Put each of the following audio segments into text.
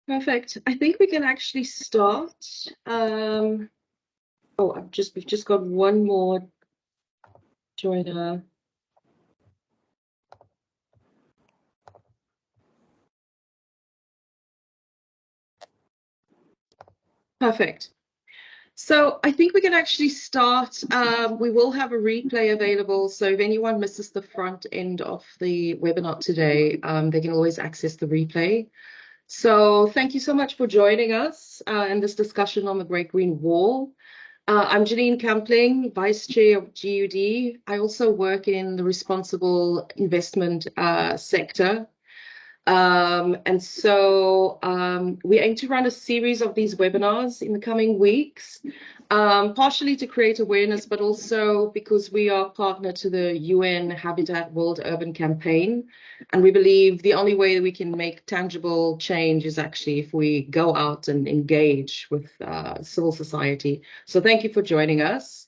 Perfect. I think we can actually start. We've just got one more joiner. Perfect. So I think we can actually start. We will have a replay available. So if anyone misses the front end of the webinar today, they can always access the replay. So thank you so much for joining us in this discussion on the Great Green Wall. I'm Janine Campling, Vice Chair of GUD. I also work in the responsible investment sector. We aim to run a series of these webinars in the coming weeks, partially to create awareness, but also because we are partner to the UN Habitat World Urban Campaign. And we believe the only way that we can make tangible change is actually if we go out and engage with civil society. So thank you for joining us.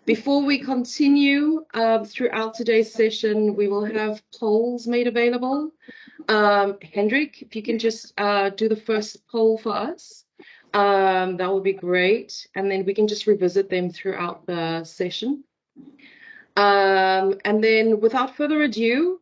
Before we continue throughout today's session, we will have polls made available. Hendrik, if you can just do the first poll for us, that would be great. And then we can just revisit them throughout the session. And then without further ado,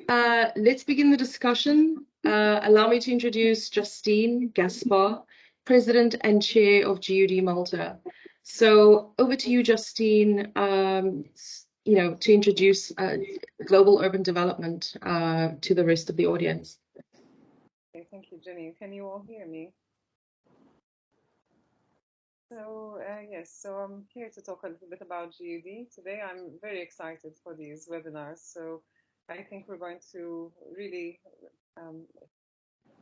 let's begin the discussion. Allow me to introduce Justine Gaspar, President and Chair of GED Malta. So over to you, Justine, to introduce global urban development to the rest of the audience. Okay, thank you, Jenny. Can you all hear me? So yes, so I'm here to talk a little bit about GED. Today I'm very excited for these webinars. So I think we're going to really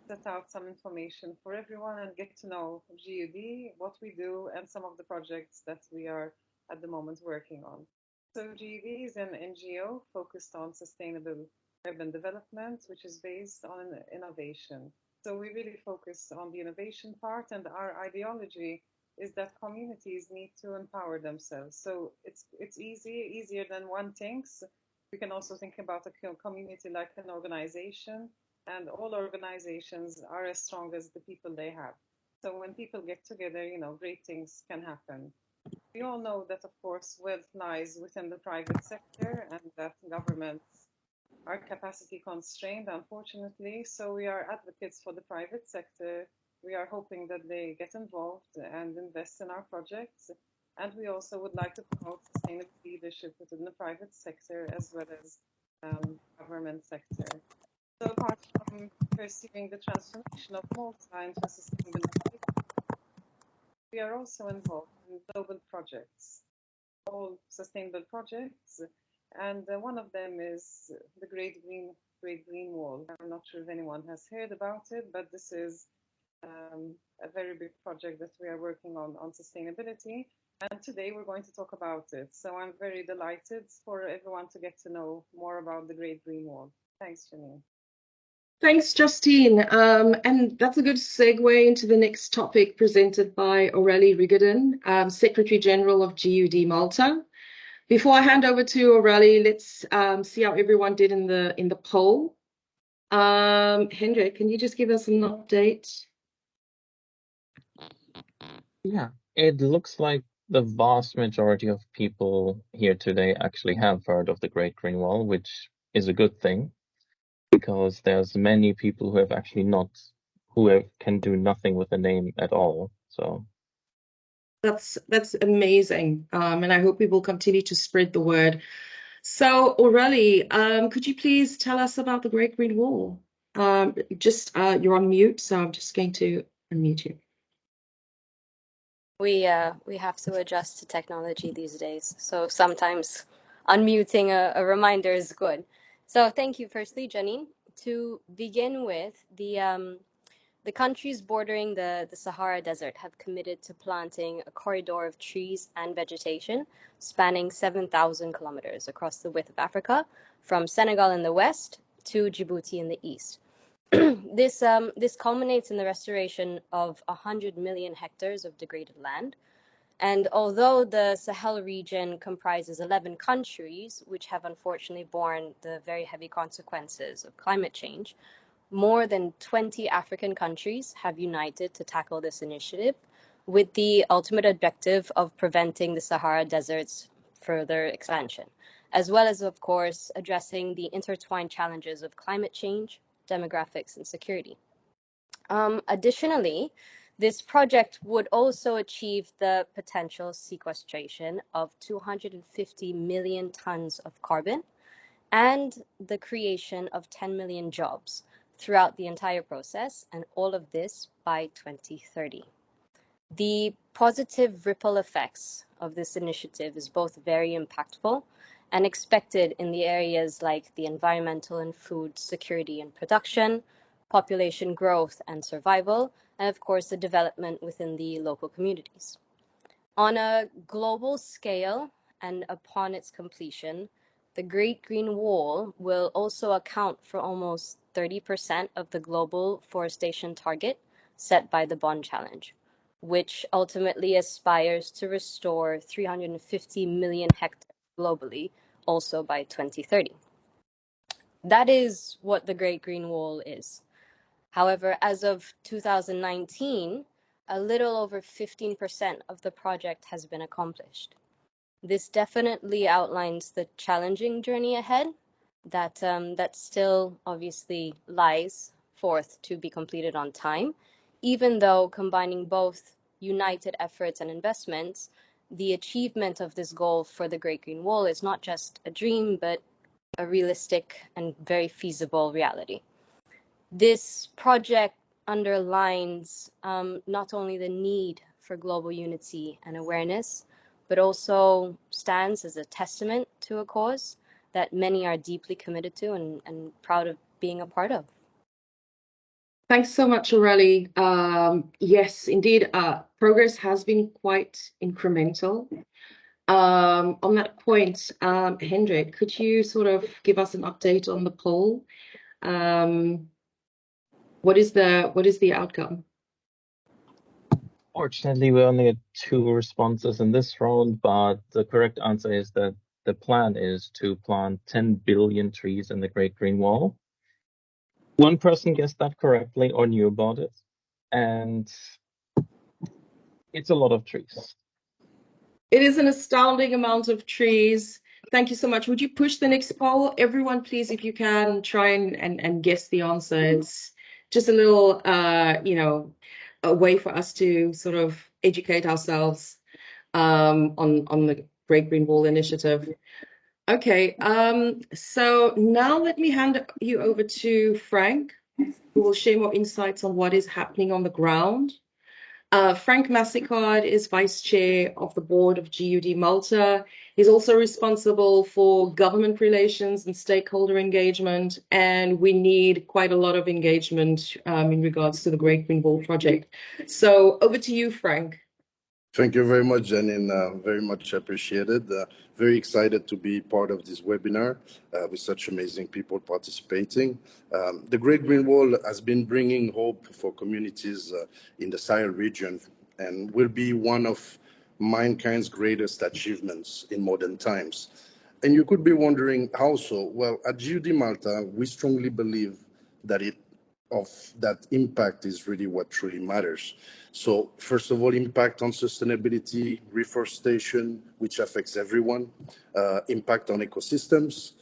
set out some information for everyone and get to know GED, what we do, and some of the projects that we are at the moment working on. So GED is an NGO focused on sustainable urban development, which is based on innovation. So we really focus on the innovation part, and our ideology is that communities need to empower themselves. So it's easier than one thinks. We can also think about a community like an organization, and all organizations are as strong as the people they have. So when people get together, great things can happen. We all know that, of course, wealth lies within the private sector and that governments are capacity constrained, unfortunately. So we are advocates for the private sector. We are hoping that they get involved and invest in our projects. And we also would like to promote sustainable leadership within the private sector as well as government sector. So apart from pursuing the transformation of Malta into a sustainable city, we are also involved in global projects, all sustainable projects, and one of them is the Great Green Wall. I'm not sure if anyone has heard about it, but this is a very big project that we are working on sustainability. And today we're going to talk about it. So I'm very delighted for everyone to get to know more about the Great Green Wall. Thanks, Janine. Thanks, Justine. And that's a good segue into the next topic presented by Aurélie Rigaudin, Secretary General of GED Malta. Before I hand over to Aurélie, let's see how everyone did in the poll. Hendrik, can you just give us an update? Yeah, it looks like the vast majority of people here today actually have heard of the Great Green Wall, which is a good thing because there's many people who have actually can do nothing with the name at all. So that's amazing, and I hope we will continue to spread the word. So Aurélie, could you please tell us about the Great Green Wall? You're on mute, so I'm just going to unmute you. We have to adjust to technology these days, so sometimes unmuting a reminder is good. So thank you, firstly, Janine. To begin with, the countries bordering the Sahara Desert have committed to planting a corridor of trees and vegetation spanning 7,000 kilometers across the width of Africa, from Senegal in the west to Djibouti in the east. This culminates in the restoration of 100 million hectares of degraded land. And although the Sahel region comprises 11 countries, which have unfortunately borne the very heavy consequences of climate change, more than 20 African countries have united to tackle this initiative with the ultimate objective of preventing the Sahara Desert's further expansion, as well as, of course, addressing the intertwined challenges of climate change, demographics, and security. Additionally, this project would also achieve the potential sequestration of 250 million tons of carbon and the creation of 10 million jobs throughout the entire process, and all of this by 2030. The positive ripple effects of this initiative is both very impactful and expected in the areas like the environmental and food security and production, population growth and survival, and of course the development within the local communities. On a global scale and upon its completion, the Great Green Wall will also account for almost 30% of the global forestation target set by the Bonn Challenge, which ultimately aspires to restore 350 million hectares globally, also by 2030. That is what the Great Green Wall is. However, as of 2019, a little over 15% of the project has been accomplished. This definitely outlines the challenging journey ahead that still obviously lies forth to be completed on time, even though combining both united efforts and investments, the achievement of this goal for the Great Green Wall is not just a dream, but a realistic and very feasible reality. This project underlines not only the need for global unity and awareness, but also stands as a testament to a cause that many are deeply committed to and proud of being a part of. Thanks so much, Aurelie. Yes, indeed, progress has been quite incremental. On that point, Hendrik, could you sort of give us an update on the poll? What is the outcome? Fortunately, we only had 2 responses in this round, but the correct answer is that the plan is to plant 10 billion trees in the Great Green Wall. 1 person guessed that correctly or knew about it, and it's a lot of trees. It is an astounding amount of trees. Thank you so much. Would you push the next poll? Everyone, please, if you can, try and guess the answer. It's just a little, a way for us to sort of educate ourselves on the Great Green Wall Initiative. Okay, so now let me hand you over to Frank, who will share more insights on what is happening on the ground. Frank Massicard is Vice Chair of the Board of GED Malta. He's also responsible for government relations and stakeholder engagement, and we need quite a lot of engagement in regards to the Great Green Wall project. So over to you, Frank. Thank you very much, Janine. Very much appreciated. Very excited to be part of this webinar with such amazing people participating. The Great Green Wall has been bringing hope for communities in the Sahel region and will be one of mankind's greatest achievements in modern times. And you could be wondering how so? Well, at GED Malta, we strongly believe that that impact is really what truly matters. So first of all, impact on sustainability, reforestation, which affects everyone, impact on ecosystems,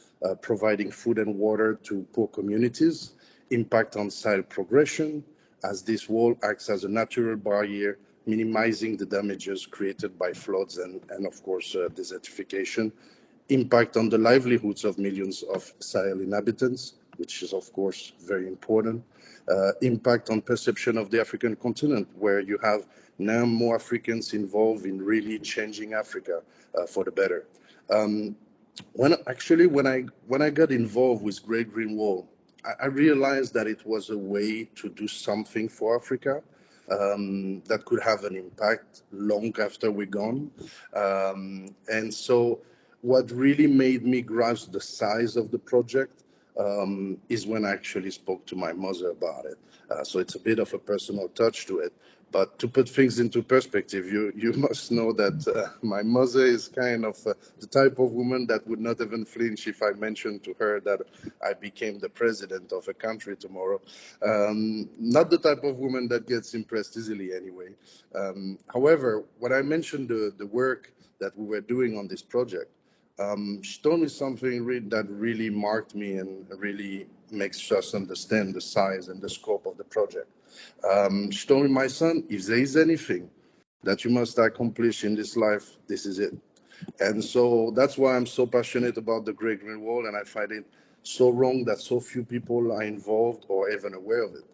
providing food and water to poor communities, impact on soil progression, as this wall acts as a natural barrier, minimizing the damages created by floods and of course, desertification, impact on the livelihoods of millions of Sahel inhabitants, which is of course very important, impact on perception of the African continent, where you have now more Africans involved in really changing Africa for the better. When I got involved with Great Green Wall, I realized that it was a way to do something for Africa that could have an impact long after we're gone. And so what really made me grasp the size of the project is when I actually spoke to my mother about it. So it's a bit of a personal touch to it. But to put things into perspective, you must know that my mother is kind of the type of woman that would not even flinch if I mentioned to her that I became the president of a country tomorrow. Not the type of woman that gets impressed easily anyway. However, when I mentioned the work that we were doing on this project, she told me something that really marked me and really makes us understand the size and the scope of the project. She told me, my son, if there is anything that you must accomplish in this life, this is it. And so that's why I'm so passionate about the Great Green Wall, and I find it so wrong that so few people are involved or even aware of it.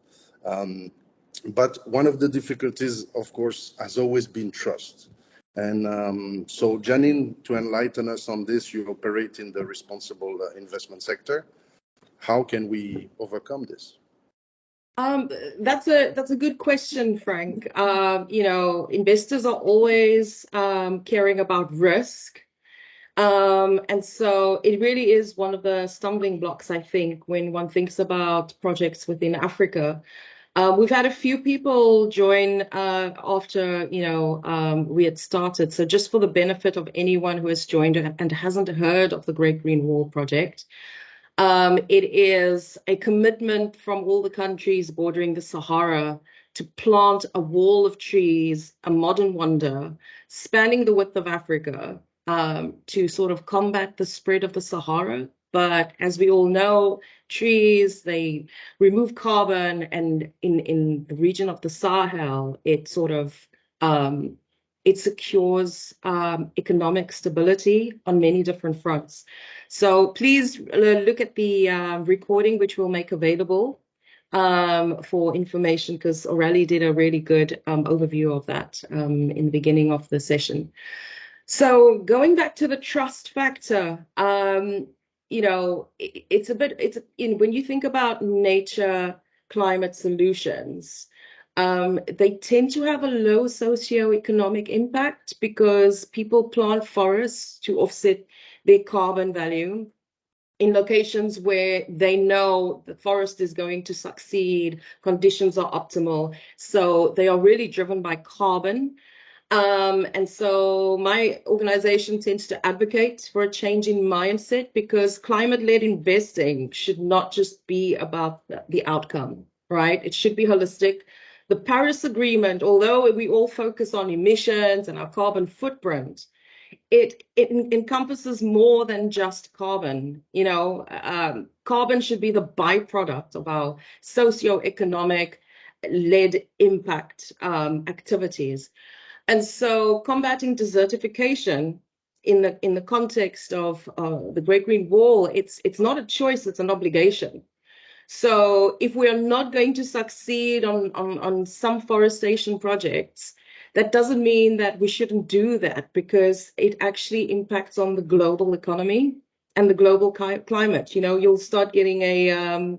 But one of the difficulties, of course, has always been trust. And so, Janine, to enlighten us on this, you operate in the responsible investment sector. How can we overcome this? That's a good question, Frank. Investors are always caring about risk. And so it really is one of the stumbling blocks, I think, when one thinks about projects within Africa. We've had a few people join after, we had started. So just for the benefit of anyone who has joined and hasn't heard of the Great Green Wall project, it is a commitment from all the countries bordering the Sahara to plant a wall of trees, a modern wonder, spanning the width of Africa, to sort of combat the spread of the Sahara. But as we all know, trees, they remove carbon, and in the region of the Sahel, it sort of it secures economic stability on many different fronts. So please look at the recording, which we'll make available for information, because Aurelie did a really good overview of that in the beginning of the session. So going back to the trust factor, when you think about nature climate solutions, they tend to have a low socioeconomic impact because people plant forests to offset their carbon value in locations where they know the forest is going to succeed, conditions are optimal. So they are really driven by carbon. And so my organization tends to advocate for a change in mindset, because climate-led investing should not just be about the outcome, right? It should be holistic. The Paris Agreement, although we all focus on emissions and our carbon footprint, it encompasses more than just carbon. Carbon should be the byproduct of our socioeconomic led impact activities. And so combating desertification in the context of the Great Green Wall, it's not a choice, it's an obligation. So if we are not going to succeed on some forestation projects, that doesn't mean that we shouldn't do that, because it actually impacts on the global economy and the global climate. You'll start getting a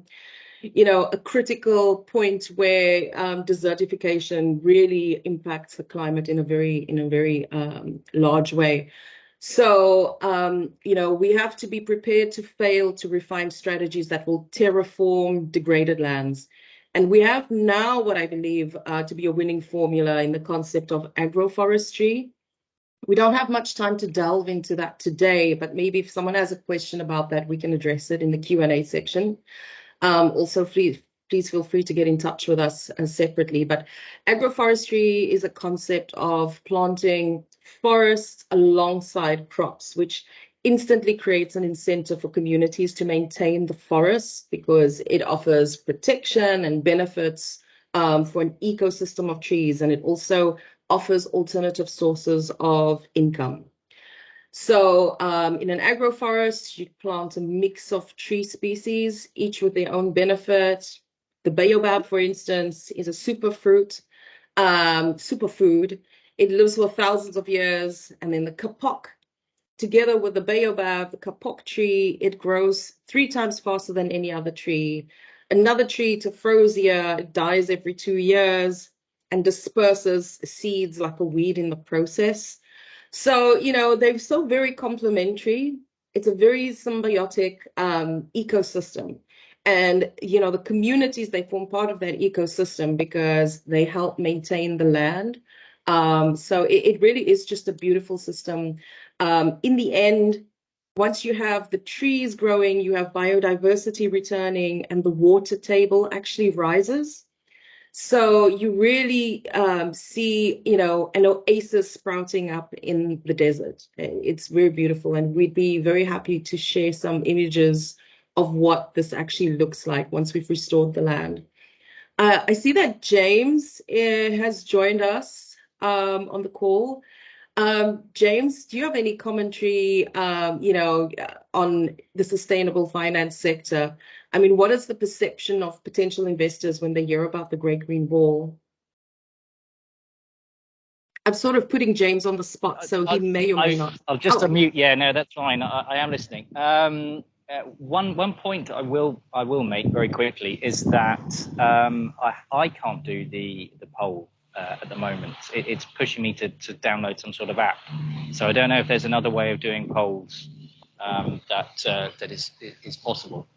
critical point where desertification really impacts the climate in a very large way. So, we have to be prepared to fail to refine strategies that will terraform degraded lands. And we have now what I believe to be a winning formula in the concept of agroforestry. We don't have much time to delve into that today, but maybe if someone has a question about that, we can address it in the Q&A section. Also, please feel free to get in touch with us separately. But agroforestry is a concept of planting forests alongside crops, which instantly creates an incentive for communities to maintain the forests, because it offers protection and benefits for an ecosystem of trees, and it also offers alternative sources of income. So in an agroforest, you plant a mix of tree species, each with their own benefit. The baobab, for instance, is a superfood. It lives for thousands of years. And then the kapok, together with the baobab, the kapok tree, it grows 3 times faster than any other tree. Another tree, Tephrosia, it dies every 2 years and disperses seeds like a weed in the process. So, they're so very complementary. it's a very symbiotic ecosystem. And, you know, the communities, they form part of that ecosystem because they help maintain the land. So it really is just a beautiful system. In the end, once you have the trees growing, you have biodiversity returning, and the water table actually rises. So you really see, you know, an oasis sprouting up in the desert. It's very beautiful, and we'd be very happy to share some images of what this actually looks like once we've restored the land. I see that James has joined us on the call. James, do you have any commentary, you know, on the sustainable finance sector? I mean, what is the perception of potential investors when they hear about the Great Green Wall? I'm sort of putting James on the spot, so he may or may not. I'll just unmute. Yeah, no, that's fine. I am listening. One point I will make very quickly is that I can't do the poll at the moment. It's pushing me to download some sort of app. So I don't know if there's another way of doing polls that is possible.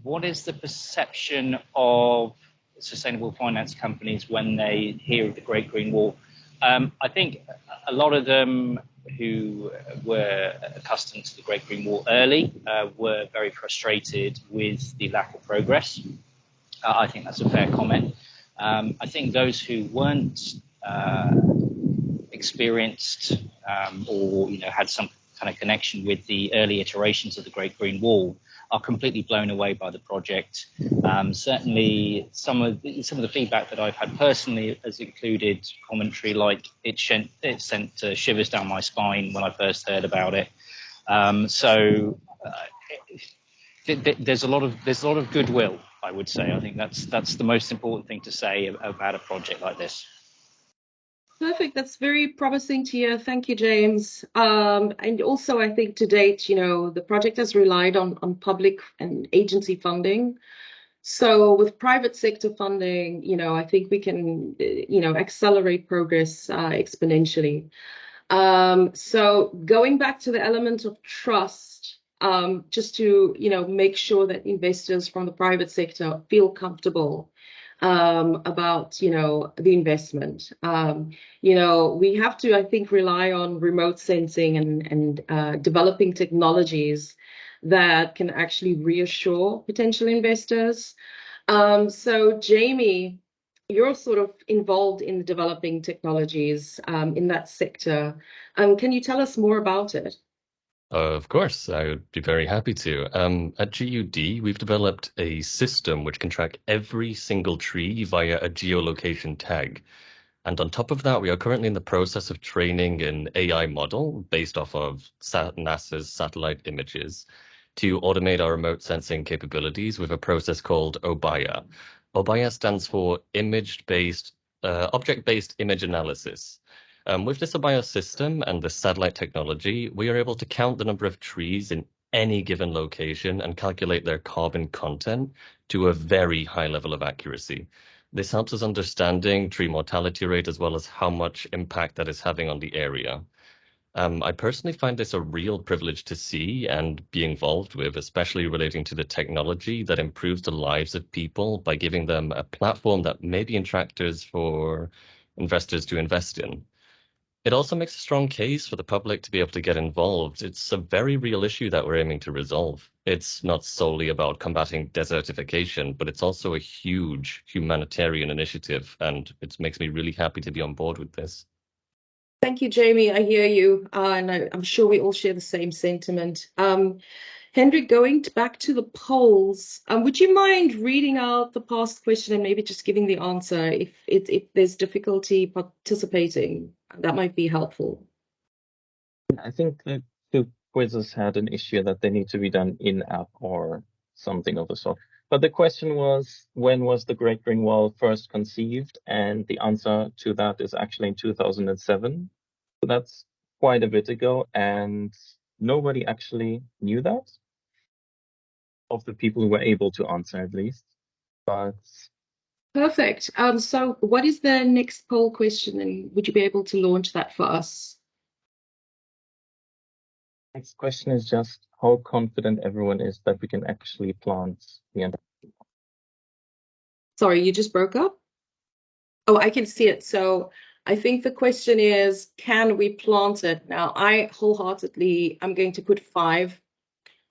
What is the perception of sustainable finance companies when they hear of the Great Green Wall? I think a lot of them who were accustomed to the Great Green Wall early were very frustrated with the lack of progress. I think that's a fair comment. I think those who weren't experienced or had some kind of connection with the early iterations of the Great Green Wall are completely blown away by the project. Certainly, some of the feedback that I've had personally has included commentary like it sent shivers down my spine when I first heard about it. There's a lot of goodwill, I would say. I think that's the most important thing to say about a project like this. Perfect. That's very promising to hear. Thank you, James. And also, I think to date, the project has relied on public and agency funding. So with private sector funding, I think we can, accelerate progress exponentially. So going back to the element of trust, just to, make sure that investors from the private sector feel comfortable about, the investment. We have to, I think, rely on remote sensing and developing technologies that can actually reassure potential investors. So Jamie, you're sort of involved in developing technologies in that sector. Can you tell us more about it? Of course, I would be very happy to. At GUD, we've developed a system which can track every single tree via a geolocation tag. And on top of that, we are currently in the process of training an AI model based off of NASA's satellite images to automate our remote sensing capabilities with a process called OBIA. OBIA stands for Object-Based Image Analysis. With this OBIA system and the satellite technology, we are able to count the number of trees in any given location and calculate their carbon content to a very high level of accuracy. This helps us understanding tree mortality rate as well as how much impact that is having on the area. I personally find this a real privilege to see and be involved with, especially relating to the technology that improves the lives of people by giving them a platform that may be attractors for investors to invest in. It also makes a strong case for the public to be able to get involved. It's a very real issue that we're aiming to resolve. It's not solely about combating desertification, but it's also a huge humanitarian initiative, and it makes me really happy to be on board with this. Thank you, Jamie. I hear you, and I'm sure we all share the same sentiment. Hendrik, going back to the polls, would you mind reading out the past question and maybe just giving the answer if there's difficulty participating? That might be helpful. I think that the quizzes had an issue that they need to be done in-app or something of the sort. But the question was, when was the Great Green Wall first conceived? And the answer to that is actually in 2007. So that's quite a bit ago, and nobody actually knew that, of the people who were able to answer at least. But Perfect. So what is the next poll question, and would you be able to launch that for us? Next question is just how confident everyone is that we can actually plant the entire. Sorry, you just broke up? Oh, I can see it. So I think the question is, can we plant it? Now, I wholeheartedly, I'm going to put 5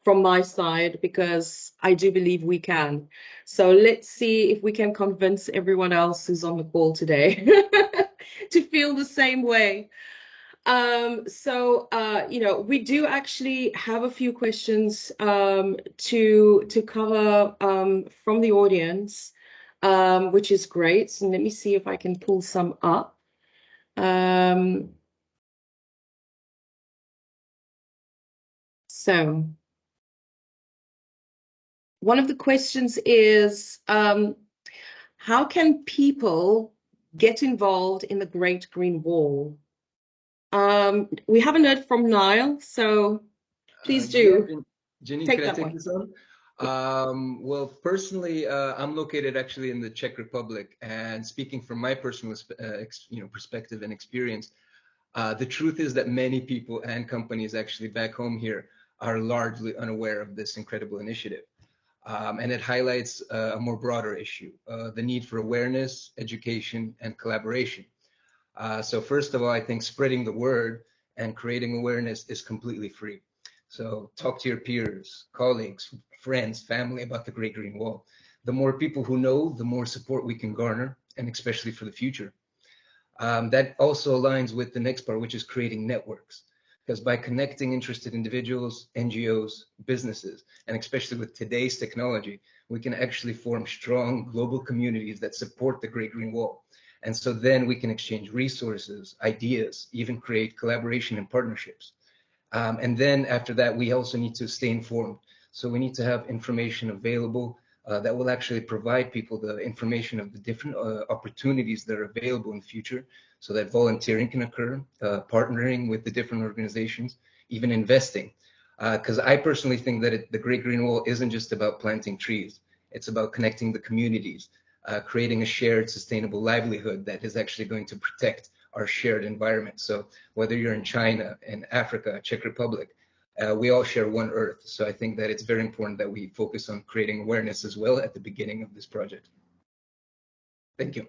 from my side because I do believe we can. So let's see if we can convince everyone else who's on the call today to feel the same way. We do actually have a few questions to cover from the audience, which is great. And let me see if I can pull some up. So one of the questions is, how can people get involved in the Great Green Wall? We haven't heard from Niall, so please do. Yeah, Jenny, take can I that take one. this on? Well, personally, I'm located actually in the Czech Republic, and speaking from my personal perspective and experience, the truth is that many people and companies actually back home here are largely unaware of this incredible initiative. And it highlights a more broader issue, the need for awareness, education, and collaboration. So first of all, I think spreading the word and creating awareness is completely free. So talk to your peers, colleagues, friends, family about the Great Green Wall. The more people who know, the more support we can garner, and especially for the future. That also aligns with the next part, which is creating networks. Because by connecting interested individuals, NGOs, businesses, and especially with today's technology, we can actually form strong global communities that support the Great Green Wall. And so then we can exchange resources, ideas, even create collaboration and partnerships. And then after that, we also need to stay informed. So we need to have information available that will actually provide people the information of the different opportunities that are available in the future, so that volunteering can occur, partnering with the different organizations, even investing. Because I personally think that the Great Green Wall isn't just about planting trees. It's about connecting the communities, creating a shared sustainable livelihood that is actually going to protect our shared environment. So whether you're in China, in Africa, Czech Republic, we all share one Earth. So I think that it's very important that we focus on creating awareness as well at the beginning of this project. Thank you.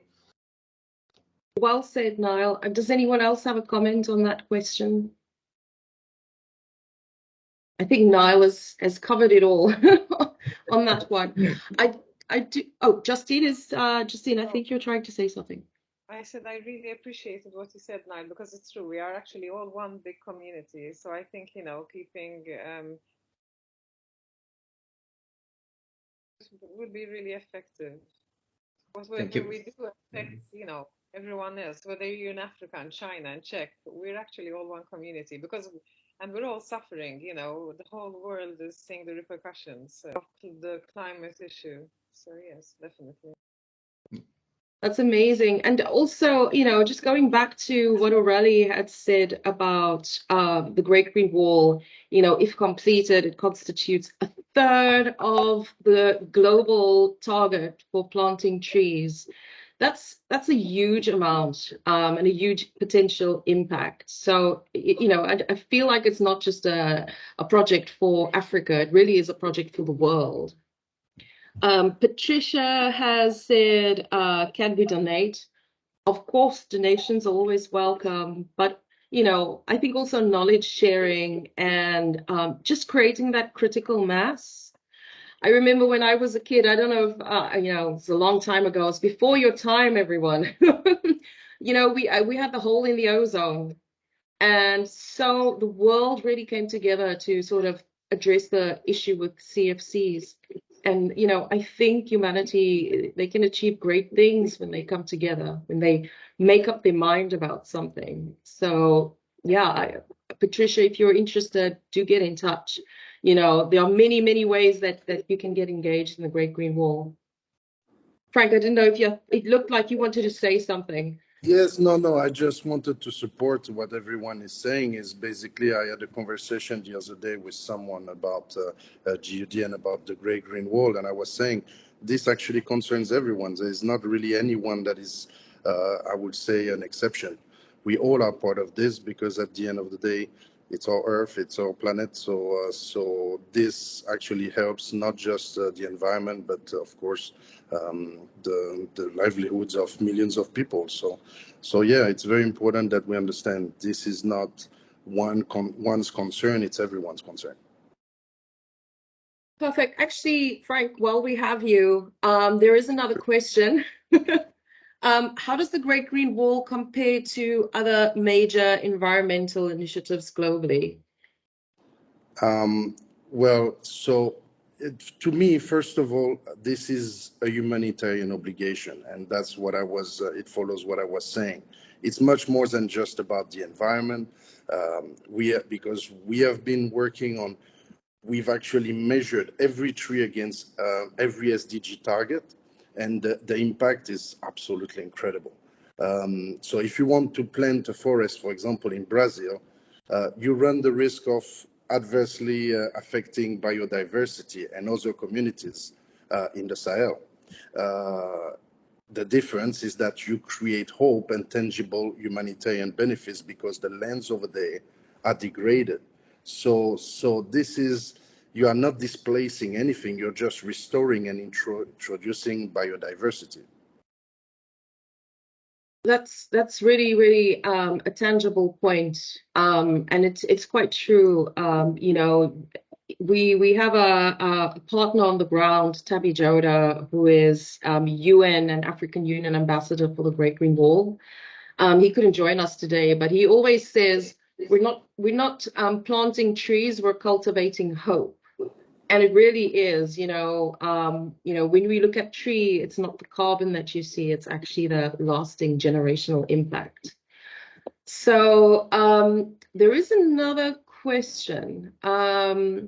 Well said, Niall. Does anyone else have a comment on that question? I think Niall has covered it all on that one. I do. Oh, Justine, I think you're trying to say something. I said I really appreciated what you said, Niall, because it's true. We are actually all one big community. So I think, keeping would be really effective. Whatever we do affects, everyone else, whether you're in Africa and China and Czech, we're actually all one community and we're all suffering, the whole world is seeing the repercussions of the climate issue. So yes, definitely. That's amazing. And also, just going back to what Aurelie had said about the Great Green Wall, if completed, it constitutes a third of the global target for planting trees. That's a huge amount and a huge potential impact. So, I feel like it's not just a project for Africa. It really is a project for the world. Patricia has said, can we donate? Of course, donations are always welcome, but I think also knowledge sharing and just creating that critical mass. I remember when I was a kid, I don't know if, it's a long time ago, it's before your time, everyone. We had the hole in the ozone. And so the world really came together to sort of address the issue with CFCs. And, I think humanity, they can achieve great things when they come together, when they make up their mind about something. So, yeah, Patricia, if you're interested, do get in touch. There are many, many ways that you can get engaged in the Great Green Wall. Frank, I didn't know if it looked like you wanted to say something. Yes, no, I just wanted to support what everyone is saying. Is basically, I had a conversation the other day with someone about GED and about the Great Green Wall, and I was saying this actually concerns everyone. There is not really anyone that is, I would say, an exception. We all are part of this because at the end of the day, it's our Earth, it's our planet. So this actually helps not just the environment, but of course the livelihoods of millions of people. So yeah, it's very important that we understand this is not one's concern; it's everyone's concern. Perfect. Actually, Frank, while we have you, there is another question. How does the Great Green Wall compare to other major environmental initiatives globally? Well, so to me, first of all, this is a humanitarian obligation, and that's what I was. It follows what I was saying. It's much more than just about the environment. Because we have been working on. We've actually measured every tree against every SDG target, and the impact is absolutely incredible. So if you want to plant a forest, for example, in Brazil, you run the risk of adversely affecting biodiversity and other communities in the Sahel. The difference is that you create hope and tangible humanitarian benefits because the lands over there are degraded. So this is, you are not displacing anything, you're just restoring and introducing biodiversity. That's really, really a tangible point. And it's quite true. You know, we have a partner on the ground, Tabi Joda, who is UN and African Union ambassador for the Great Green Wall. He couldn't join us today, but he always says we're not planting trees, we're cultivating hope. And it really is, when we look at tree, it's not the carbon that you see, it's actually the lasting generational impact. So there is another question. How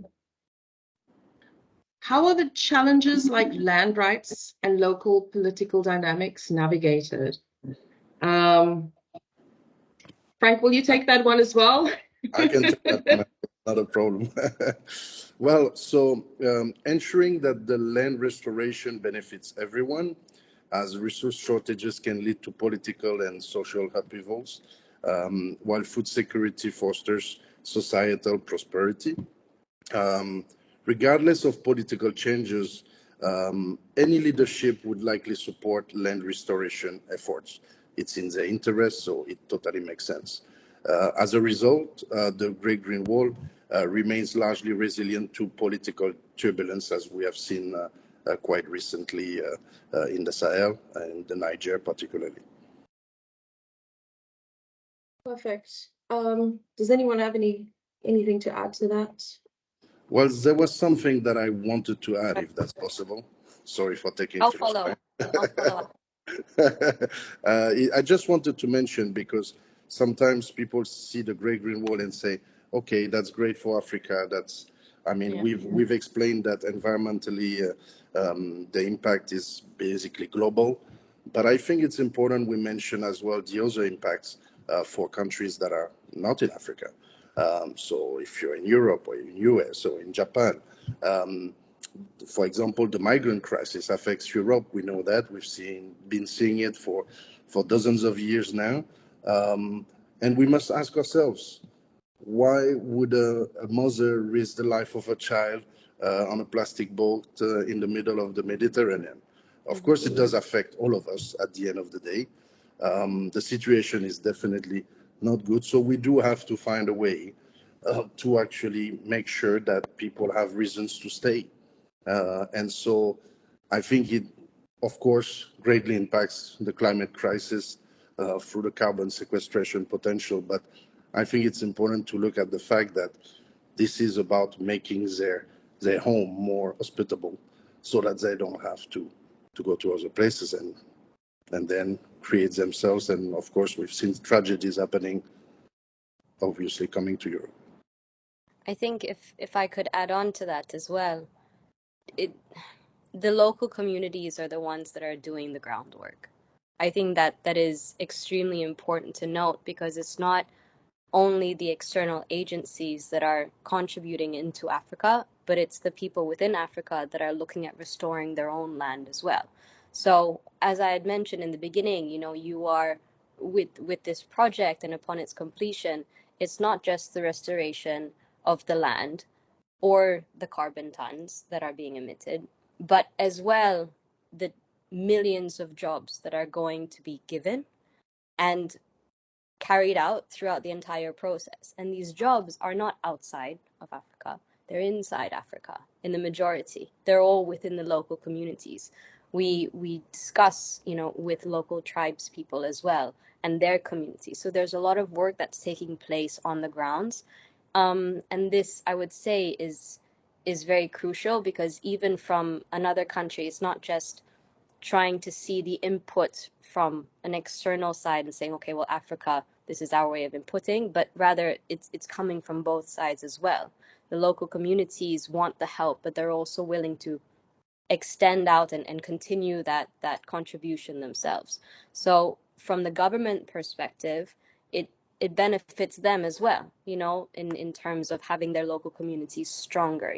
are the challenges like land rights and local political dynamics navigated? Frank, will you take that one as well? I can take that one, not a problem. Well, so ensuring that the land restoration benefits everyone, as resource shortages can lead to political and social upheavals, while food security fosters societal prosperity. Um, Regardless of political changes, any leadership would likely support land restoration efforts. It's in their interest, so it totally makes sense. As a result, the Great Green Wall remains largely resilient to political turbulence, as we have seen quite recently in the Sahel and the Niger particularly. Perfect. Does anyone have anything to add to that? Well, there was something that I wanted to add, if that's possible. Sorry for taking I'll too much follow. time. I'll follow up. I just wanted to mention, because sometimes people see the Great Green Wall and say, "Okay, that's great for Africa." Yeah. We've explained that environmentally, the impact is basically global, but I think it's important we mention as well the other impacts for countries that are not in Africa. So if you're in Europe or in US or in Japan, for example, the migrant crisis affects Europe. We know that. Been seeing it for dozens of years now. And we must ask ourselves, why would a mother risk the life of a child on a plastic boat in the middle of the Mediterranean? Of course, it does affect all of us at the end of the day. The situation is definitely not good. So we do have to find a way to actually make sure that people have reasons to stay. And so I think it, of course, greatly impacts the climate crisis through the carbon sequestration potential. But I think it's important to look at the fact that this is about making their home more hospitable so that they don't have to go to other places and then create themselves. And of course, we've seen tragedies happening, obviously, coming to Europe. I think if I could add on to that as well, the local communities are the ones that are doing the groundwork. I think that is extremely important to note, because it's not only the external agencies that are contributing into Africa, but it's the people within Africa that are looking at restoring their own land as well. So as I had mentioned in the beginning, you are with this project, and upon its completion, It's not just the restoration of the land or the carbon tons that are being emitted, but as well the millions of jobs that are going to be given and carried out throughout the entire process. And these jobs are not outside of Africa, they're inside Africa in the majority. They're all within the local communities. We discuss, with local tribes people as well and their communities. So there's a lot of work that's taking place on the grounds. And this, I would say, is very crucial, because even from another country, it's not just trying to see the input from an external side and saying, okay, well, Africa, this is our way of inputting, but rather it's coming from both sides as well. The local communities want the help, but they're also willing to extend out and continue that contribution themselves. So from the government perspective, it benefits them as well, in terms of having their local communities stronger,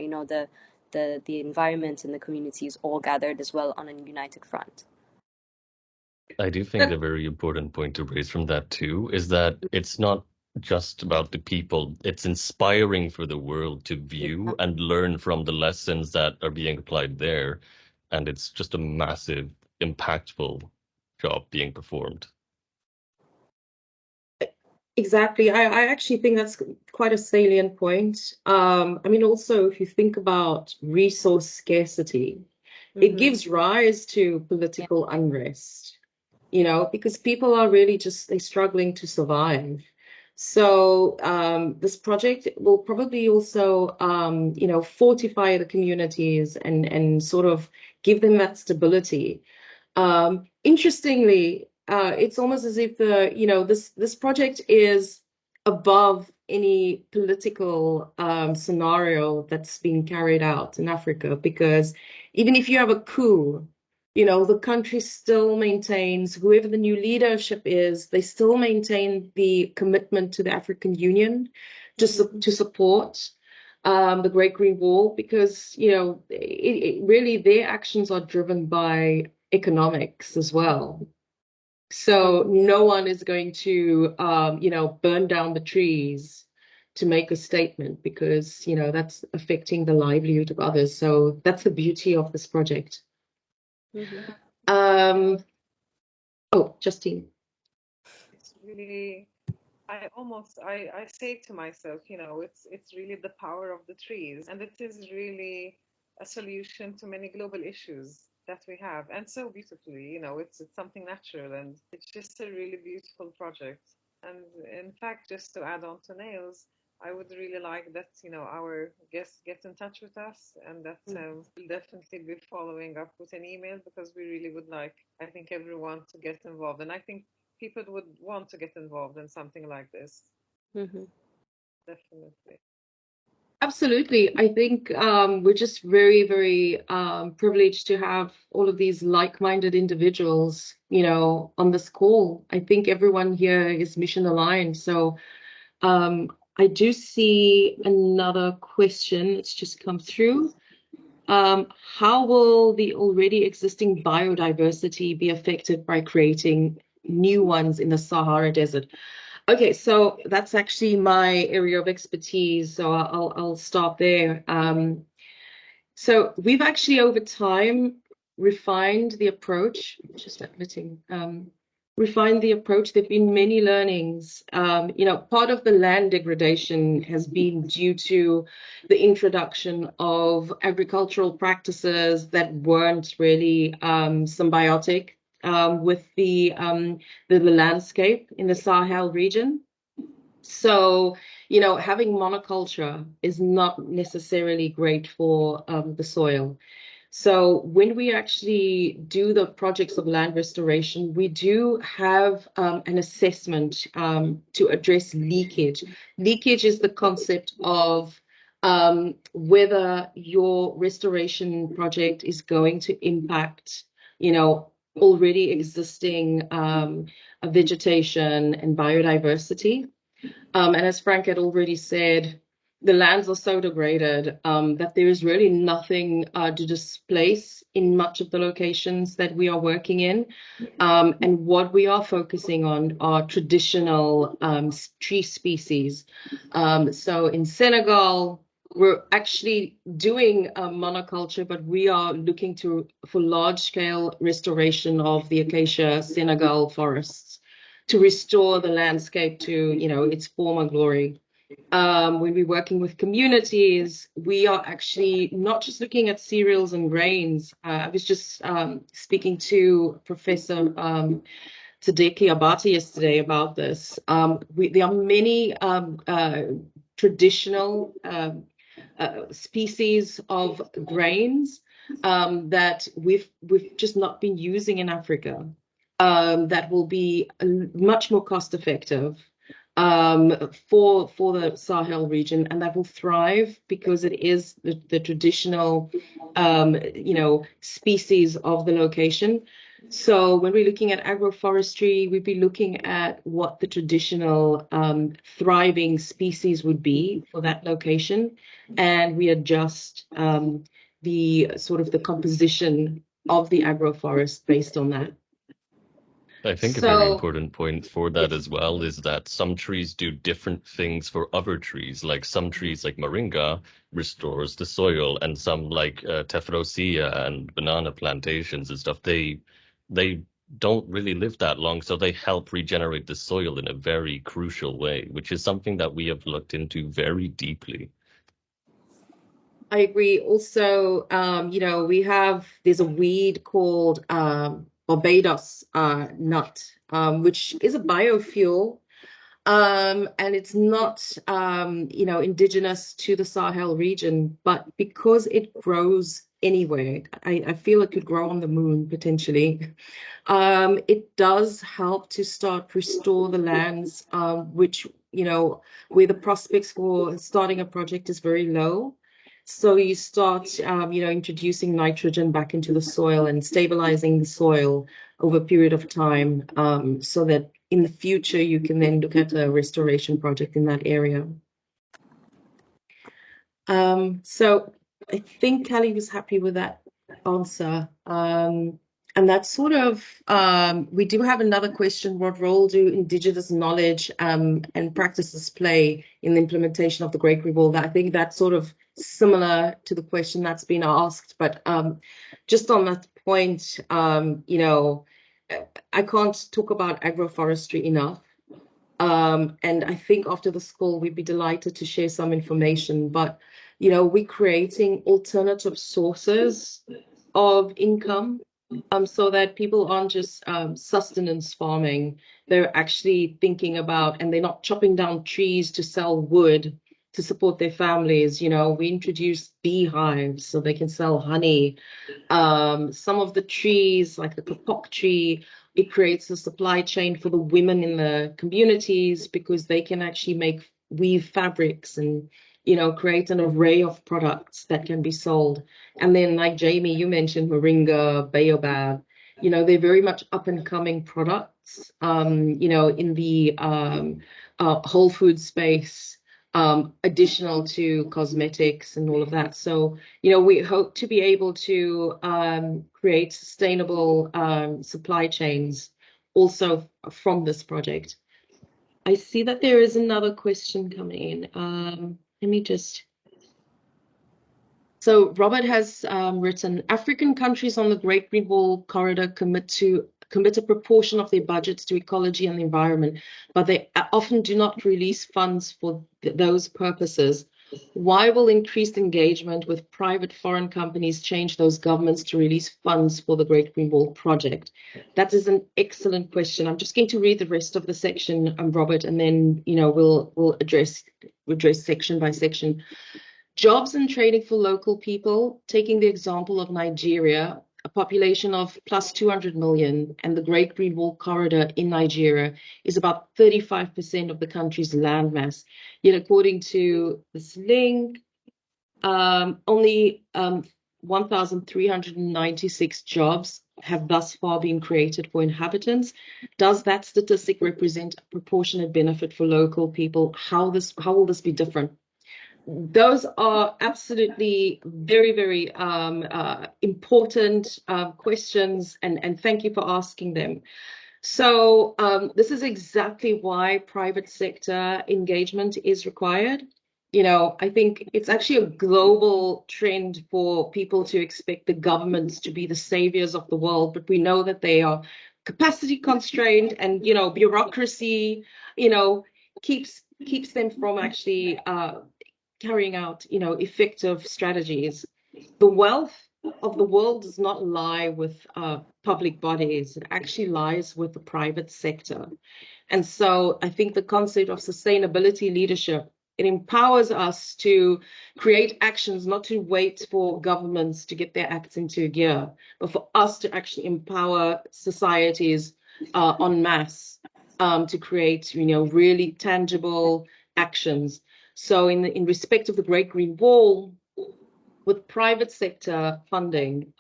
the environment and the communities all gathered as well on a united front. I do think a very important point to raise from that too is that it's not just about the people. It's inspiring for the world to view and learn from the lessons that are being applied there. And it's just a massive, impactful job being performed. Exactly. I actually think that's quite a salient point. Also, if you think about resource scarcity, it gives rise to political unrest, because people are really they're struggling to survive. So this project will probably also, fortify the communities and sort of give them that stability. Interestingly, it's almost as if this project is above any political scenario that's being carried out in Africa, because even if you have a coup, the country still maintains, whoever the new leadership is, they still maintain the commitment to the African Union to support the Great Green Wall, because really their actions are driven by economics as well. So no one is going to burn down the trees to make a statement, because that's affecting the livelihood of others. So that's the beauty of this project. Justine. It's really, I say to myself, it's really the power of the trees, and it is really a solution to many global issues that we have, and so beautifully, it's something natural, and it's just a really beautiful project. And in fact, just to add on to Nails, I would really like that, our guests get in touch with us, and that we'll definitely be following up with an email, because we really would like, I think, everyone to get involved. And I think people would want to get involved in something like this. Definitely. Absolutely. I think we're just very, very privileged to have all of these like-minded individuals, on this call. I think everyone here is mission aligned. So I do see another question that's just come through. How will the already existing biodiversity be affected by creating new ones in the Sahara Desert? Okay, so that's actually my area of expertise, so I'll start there. So we've actually over time refined the approach, just admitting, refined the approach. There've been many learnings. Part of the land degradation has been due to the introduction of agricultural practices that weren't really symbiotic with the landscape in the Sahel region. So, having monoculture is not necessarily great for the soil. So when we actually do the projects of land restoration, we do have an assessment to address leakage. Leakage is the concept of whether your restoration project is going to impact, already existing vegetation and biodiversity. And as Frank had already said, the lands are so degraded that there is really nothing to displace in much of the locations that we are working in. And what we are focusing on are traditional tree species. So in Senegal, we're actually doing monoculture, but we are looking for large-scale restoration of the acacia Senegal forests to restore the landscape to, its former glory. When we're working with communities, we are actually not just looking at cereals and grains. I was just speaking to Professor Tadeki Abati yesterday about this. There are many traditional species of grains that we've just not been using in Africa that will be much more cost effective for the Sahel region, and that will thrive because it is the traditional species of the location. So when we're looking at agroforestry, we'd be looking at what the traditional thriving species would be for that location, and we adjust the sort of the composition of the agroforest based on that. I think a very So important point for that yes. as well is that some trees do different things for other trees. Like some trees, like moringa, restores the soil, and some like tephrosia and banana plantations and stuff, they don't really live that long, so they help regenerate the soil in a very crucial way, which is something that we have looked into very deeply. I agree. Also, there's a weed called Barbados nut, which is a biofuel, and it's not, indigenous to the Sahel region, but because it grows anywhere, I feel it could grow on the moon potentially. It does help to start restore the lands, which, where the prospects for starting a project is very low. So you start, introducing nitrogen back into the soil and stabilizing the soil over a period of time, so that in the future you can then look at a restoration project in that area. So I think Kelly was happy with that answer. And that's sort of, we do have another question. What role do Indigenous knowledge and practices play in the implementation of the Great Green Wall? I think that's sort of similar to the question that's been asked, but just on that point, I can't talk about agroforestry enough. And I think after the call, we'd be delighted to share some information, but we're creating alternative sources of income, so that people aren't just sustenance farming. They're actually thinking about, and they're not chopping down trees to sell wood to support their families. We introduce beehives so they can sell honey. Some of the trees, like the kapok tree, it creates a supply chain for the women in the communities because they can actually weave fabrics and create an array of products that can be sold. And then, like Jamie, you mentioned moringa, baobab, they're very much up and coming products, in the whole food space, additional to cosmetics and all of that. So, we hope to be able to create sustainable supply chains also from this project. I see that there is another question coming in. Let me just. So Robert has written, African countries on the Great Green Wall corridor commit a proportion of their budgets to ecology and the environment, but they often do not release funds for those purposes. Why will increased engagement with private foreign companies change those governments to release funds for the Great Green Wall project? That is an excellent question. I'm just going to read the rest of the section, Robert, and then we'll address section by section. Jobs and training for local people, taking the example of Nigeria, a population of plus 200 million, and the Great Green Wall corridor in Nigeria is about 35% of the country's landmass. Yet according to this link, only 1,396 jobs have thus far been created for inhabitants. Does that statistic represent a proportionate benefit for local people? How will this be different? those are absolutely very, very important questions, and thank you for asking them. So this is exactly why private sector engagement is required. I think it's actually a global trend for people to expect the governments to be the saviors of the world, but we know that they are capacity constrained, and bureaucracy, keeps them from actually carrying out, effective strategies. The wealth of the world does not lie with public bodies. It actually lies with the private sector. And so I think the concept of sustainability leadership, it empowers us to create actions, not to wait for governments to get their acts into gear, but for us to actually empower societies en masse to create, really tangible actions. So in respect of the Great Green Wall, with private sector funding,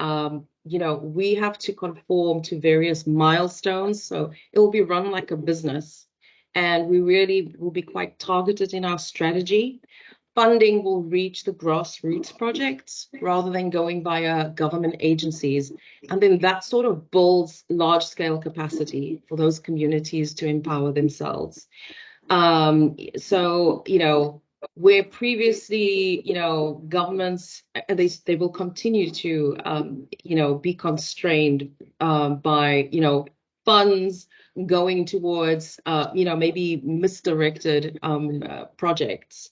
we have to conform to various milestones. So it will be run like a business, and we really will be quite targeted in our strategy. Funding will reach the grassroots projects rather than going via government agencies. And then that sort of builds large scale capacity for those communities to empower themselves. So, where previously, governments, they will continue to, be constrained by, funds going towards, maybe misdirected projects.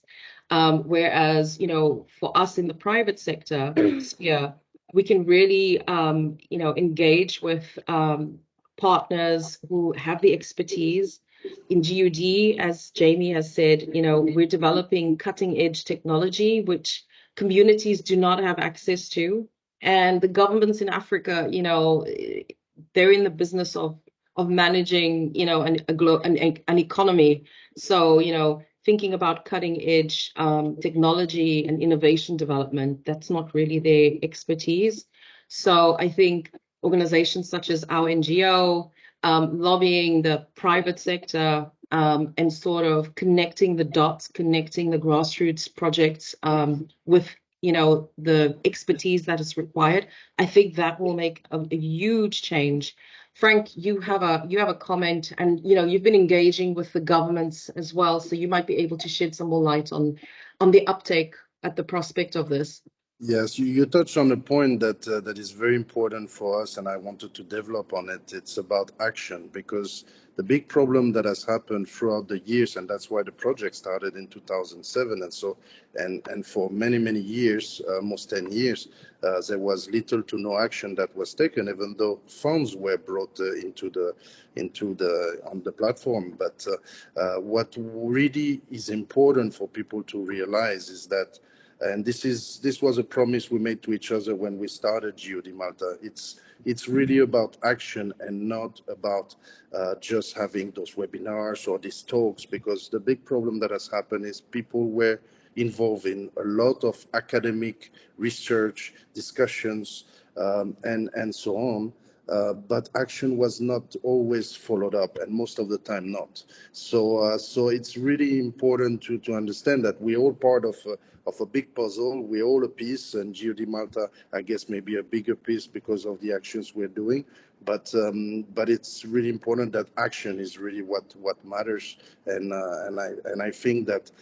Whereas, for us in the private sector, yeah, we can really, engage with partners who have the expertise. In GUD, as Jamie has said, we're developing cutting edge technology, which communities do not have access to. And the governments in Africa, they're in the business of managing, an economy. So, thinking about cutting edge technology and innovation development, that's not really their expertise. So I think organizations such as our NGO, lobbying the private sector, and sort of connecting the dots, connecting the grassroots projects with the expertise that is required. I think that will make a huge change. Frank, you have a comment, and you've been engaging with the governments as well, so you might be able to shed some more light on the uptake at the prospect of this. Yes, you touched on a point that is very important for us, and I wanted to develop on it. It's about action, because the big problem that has happened throughout the years, and that's why the project started in 2007, and for many years, almost 10 years, there was little to no action that was taken, even though funds were brought on the platform. But what really is important for people to realize is that, and this was a promise we made to each other when we started GED Malta. It's really about action and not about just having those webinars or these talks, because the big problem that has happened is people were involved in a lot of academic research, discussions, and so on. But action was not always followed up, and most of the time not. So it's really important to understand that we're all part of a big puzzle. We're all a piece, and GED Malta, I guess, maybe a bigger piece because of the actions we're doing. But it's really important that action is really what matters, and I think that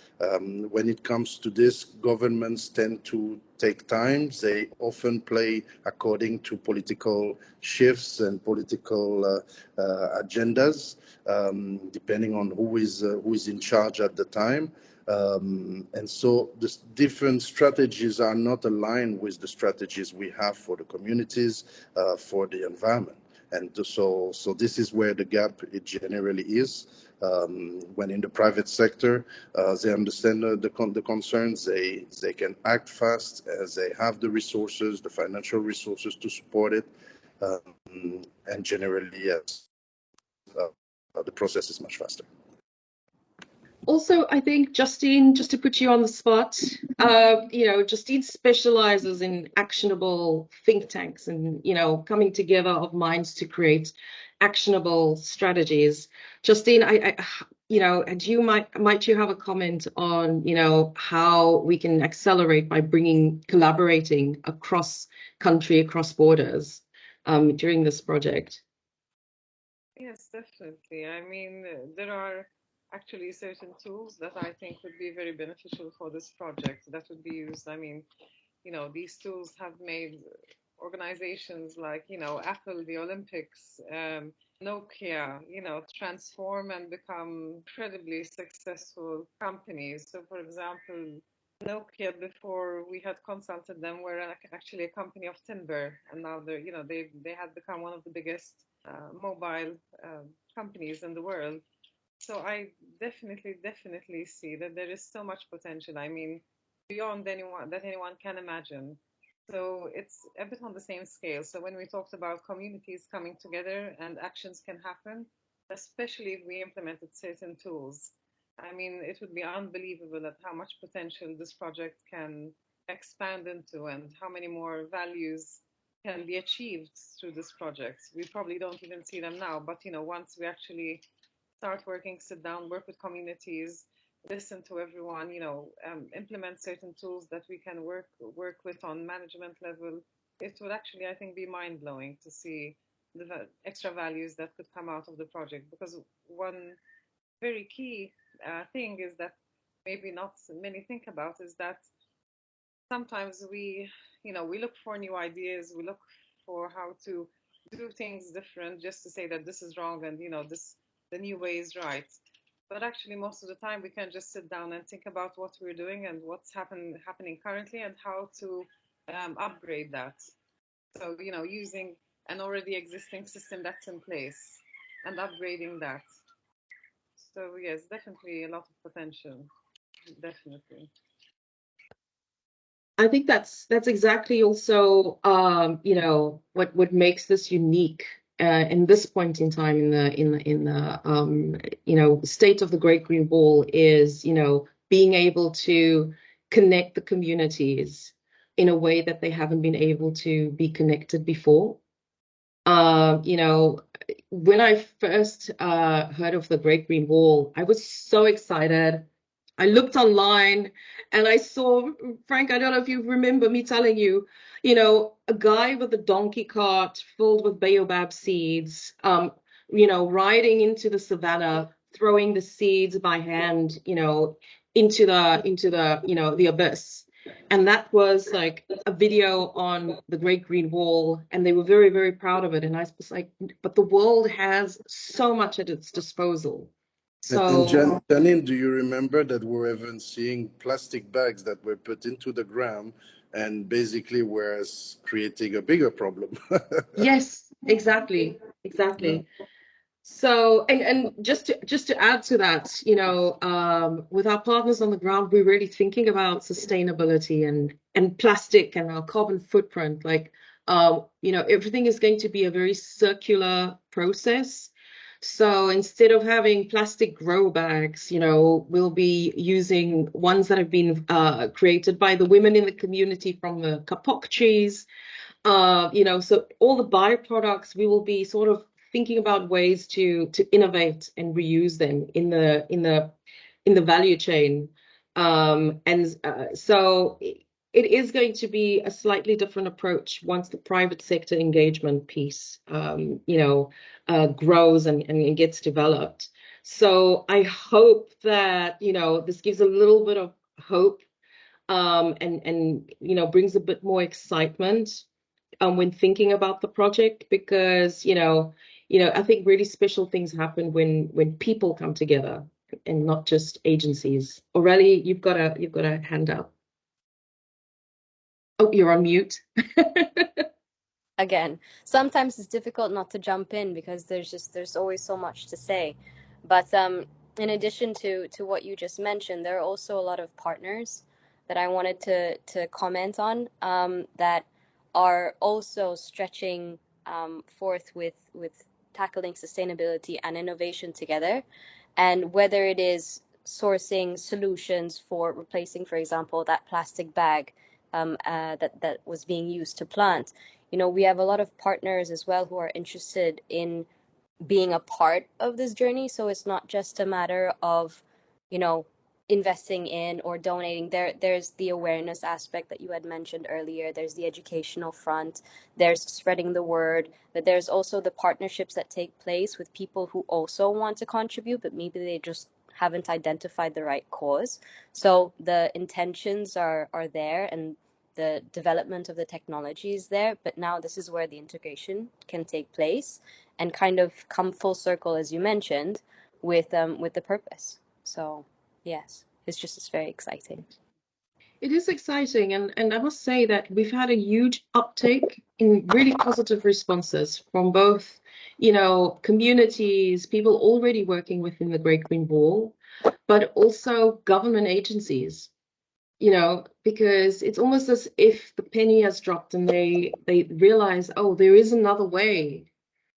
when it comes to this, governments tend to take time. They often play according to political shifts and political agendas, depending on who is in charge at the time. And so the different strategies are not aligned with the strategies we have for the communities, for the environment. And so this is where the gap it generally is. When in the private sector, they understand the concerns, they can act fast, as they have the resources, the financial resources to support it, and generally, yes, the process is much faster. Also, I think Justine, just to put you on the spot, Justine specializes in actionable think tanks and, coming together of minds to create actionable strategies. Justine, and might you have a comment on, how we can accelerate by collaborating across country, across borders, during this project? Yes, definitely. I mean, there are actually certain tools that I think would be very beneficial for this project that would be used. I mean, these tools have made organizations like, Apple, the Olympics, Nokia, transform and become incredibly successful companies. So, for example, Nokia, before we had consulted them, were actually a company of timber, and now they had become one of the biggest mobile companies in the world. So I definitely see that there is so much potential. I mean, beyond anyone can imagine. So it's a bit on the same scale. So when we talked about communities coming together and actions can happen, especially if we implemented certain tools, I mean, it would be unbelievable at how much potential this project can expand into and how many more values can be achieved through this project. We probably don't even see them now, but once we actually start working, sit down, work with communities, listen to everyone, implement certain tools that we can work with on management level, it would actually, I think, be mind blowing to see the extra values that could come out of the project. Because one very key thing is that maybe not many think about is that sometimes we look for new ideas, we look for how to do things different just to say that this is wrong and the new way is right. But actually, most of the time, we can just sit down and think about what we're doing and what's happening currently and how to upgrade that. So, using an already existing system that's in place and upgrading that. So, yes, definitely a lot of potential. Definitely. I think that's exactly also what makes this unique in this point in time in the state of the Great Green Wall is being able to connect the communities in a way that they haven't been able to be connected before. When I first heard of the Great Green Wall, I was so excited. I looked online and I saw, Frank, I don't know if you remember me telling you, a guy with a donkey cart filled with baobab seeds, riding into the savannah, throwing the seeds by hand, into the abyss. And that was like a video on the Great Green Wall, and they were very, very proud of it. And I was like, but the world has so much at its disposal. And So Janine, do you remember that we're even seeing plastic bags that were put into the ground and basically was creating a bigger problem? yes, exactly. So, and just to add to that, with our partners on the ground, we're really thinking about sustainability and plastic and our carbon footprint. Like, everything is going to be a very circular process. So instead of having plastic grow bags, we'll be using ones that have been created by the women in the community from the kapok trees. So all the byproducts, we will be sort of thinking about ways to innovate and reuse them in the value chain. So it is going to be a slightly different approach once the private sector engagement piece, grows and gets developed. So I hope that, this gives a little bit of hope, and brings a bit more excitement when thinking about the project, because I think really special things happen when people come together and not just agencies. Aurelie, you've got a hand up. Oh, you're on mute. Again, sometimes it's difficult not to jump in because there's always so much to say. But in addition to what you just mentioned, there are also a lot of partners that I wanted to comment on, that are also stretching forth with tackling sustainability and innovation together. And whether it is sourcing solutions for replacing, for example, that plastic bag that was being used to plant. You know, we have a lot of partners as well who are interested in being a part of this journey. So it's not just a matter of, you know, investing in or donating. There's the awareness aspect that you had mentioned earlier. There's the educational front. There's spreading the word. But there's also the partnerships that take place with people who also want to contribute, but maybe they just haven't identified the right cause. So the intentions are there, and the development of the technology is there, but now this is where the integration can take place and kind of come full circle, as you mentioned, with the purpose. So yes, it's very exciting. It is exciting, and I must say that we've had a huge uptake in really positive responses from both, you know, communities, people already working within the Great Green Wall, but also government agencies, you know, because it's almost as if the penny has dropped and they realize, oh, there is another way,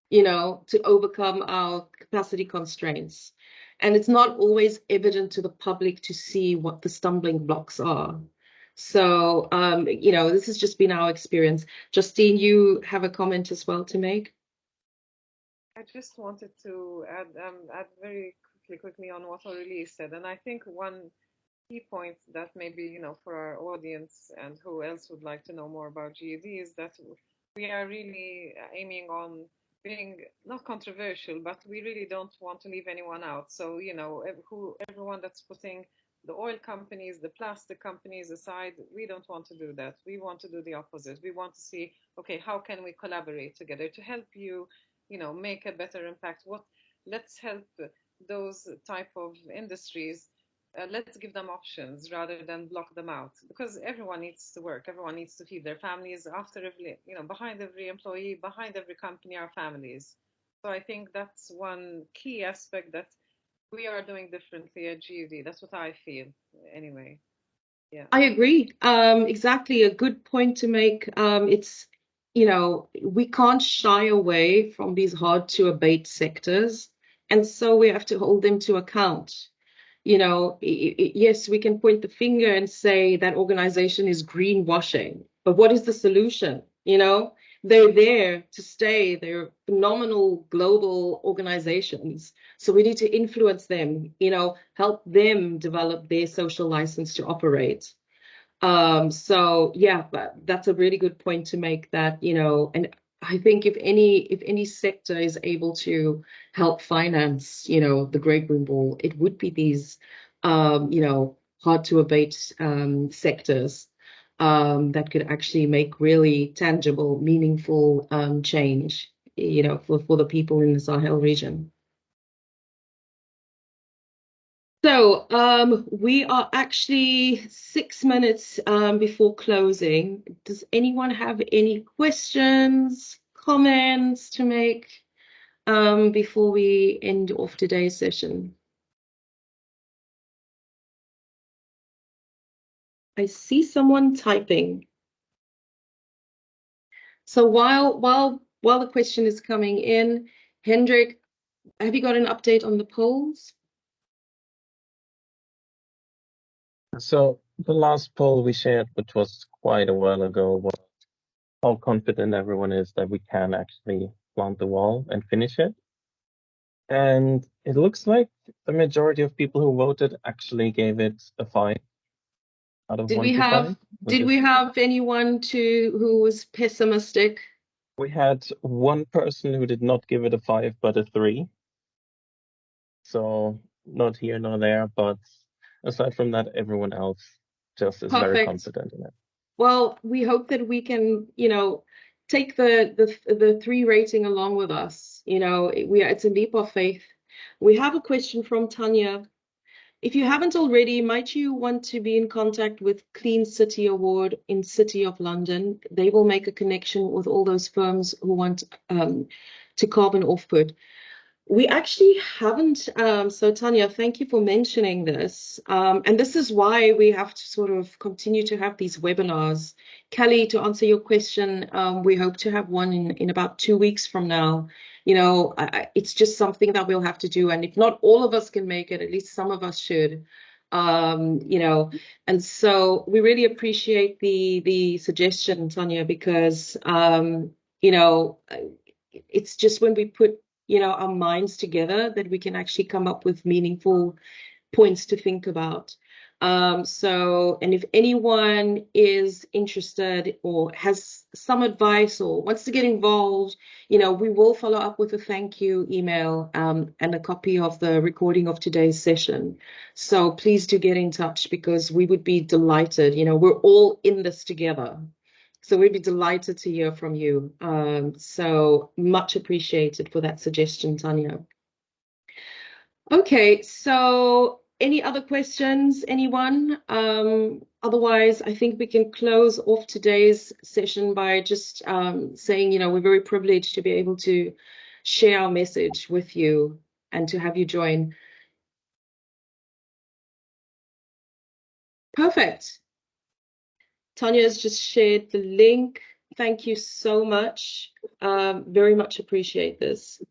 you know, to overcome our capacity constraints. And it's not always evident to the public to see what the stumbling blocks are. So, you know, this has just been our experience. Justine, you have a comment as well to make? I just wanted to add very quickly on what Aurélie said. And I think one key point that maybe, you know, for our audience and who else would like to know more about GED is that we are really aiming on being not controversial, but we really don't want to leave anyone out. So, you know, everyone that's putting the oil companies, the plastic companies aside, we don't want to do that. We want to do the opposite. We want to see, okay, how can we collaborate together to help you, you know, make a better impact? Let's help those type of industries. Let's give them options rather than block them out, because everyone needs to work, everyone needs to feed their families. After every, you know, behind every employee, behind every company are families. So I think that's one key aspect that we are doing differently at GED. That's what I feel anyway. Yeah, I agree. Exactly, a good point to make. It's, you know, we can't shy away from these hard to abate sectors, and so we have to hold them to account. You know, yes, we can point the finger and say that organization is greenwashing, but what is the solution? You know, they're there to stay. They're phenomenal global organizations. So we need to influence them, you know, help them develop their social license to operate. So yeah, but that's a really good point to make, that, you know, and I think if any sector is able to help finance, you know, the Great Green Wall, it would be these, you know, hard to abate sectors that could actually make really tangible, meaningful change, you know, for the people in the Sahel region. So we are actually 6 minutes before closing. Does anyone have any questions, comments to make before we end off today's session? I see someone typing. So while the question is coming in, Hendrik, have you got an update on the polls? So the last poll we shared, which was quite a while ago, was how confident everyone is that we can actually plant the wall and finish it. And it looks like the majority of people who voted actually gave it a 5 out of Did 1 we to have 5. Which is, we have anyone who was pessimistic? we had one person who did not give it a 5 but a 3. So not here nor there, but aside from that, everyone else just is very Perfect. confident in it. Well, we hope that we can, you know, take the 3 rating along with us. You know, it's a leap of faith. We have a question from Tanya. If you haven't already, might you want to be in contact with Clean City Award in City of London? They will make a connection with all those firms who want to carbon offput. We actually haven't. So Tanya, thank you for mentioning this. And this is why we have to sort of continue to have these webinars. Kelly, to answer your question, we hope to have one in about 2 weeks from now. you know, it's just something that we'll have to do. And if not all of us can make it, at least some of us should. You know, and so we really appreciate the suggestion, Tanya, because you know, it's just when we put, you know, our minds together that we can actually come up with meaningful points to think about. So, and if anyone is interested or has some advice or wants to get involved, you know, we will follow up with a thank you email and a copy of the recording of today's session. So please do get in touch, because we would be delighted. You know, we're all in this together. So we'd be delighted to hear from you. So much appreciated for that suggestion, Tanya. Okay, so any other questions, anyone? Otherwise, I think we can close off today's session by just saying, you know, we're very privileged to be able to share our message with you and to have you join. Perfect. Tanya has just shared the link. Thank you so much. Very much appreciate this.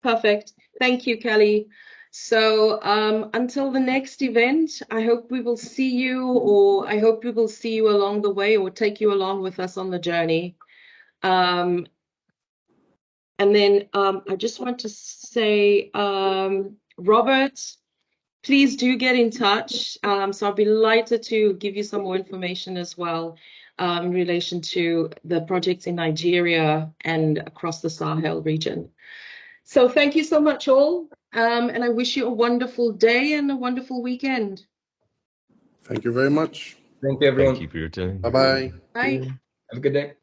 Perfect. Thank you, Kelly. So until the next event, I hope we will see you, or I hope we will see you along the way, or take you along with us on the journey. And then I just want to say, Robert, please do get in touch. So I'll be delighted to give you some more information as well in relation to the projects in Nigeria and across the Sahel region. So thank you so much all, and I wish you a wonderful day and a wonderful weekend. Thank you very much. Thank you, everyone. Thank you for your time. Bye-bye. Bye. Have a good day.